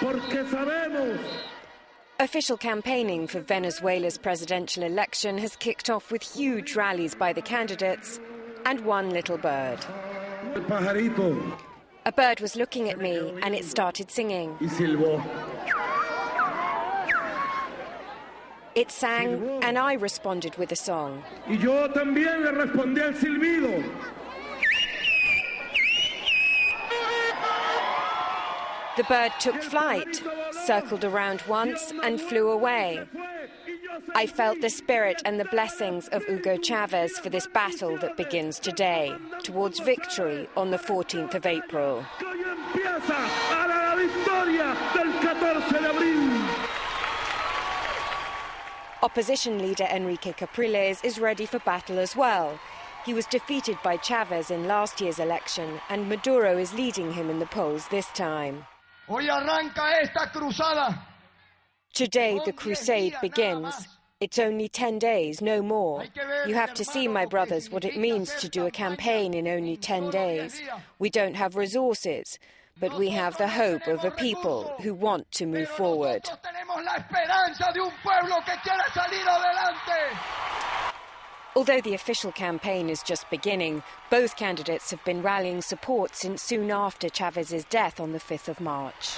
porque sabemos. Official campaigning for Venezuela's presidential election has kicked off with huge rallies by the candidates and one little bird. El pajarito. A bird was looking at me and it started singing. Y silbó. It sang and I responded with a song. Y yo también le respondí al silbido. The bird took flight, circled around once and flew away. I felt the spirit and the blessings of Hugo Chavez for this battle that begins today, towards victory on the 14th of April. Opposition leader Henrique Capriles is ready for battle as well. He was defeated by Chavez in last year's election, and Maduro is leading him in the polls this time. Hoy arranca esta cruzada. Today the crusade begins. It's only 10 days, no more. You have to see, my brothers, what it means to do a campaign in only 10 days. We don't have resources, but we have the hope of a people who want to move forward. Although the official campaign is just beginning, both candidates have been rallying support since soon after Chavez's death on the 5th of March.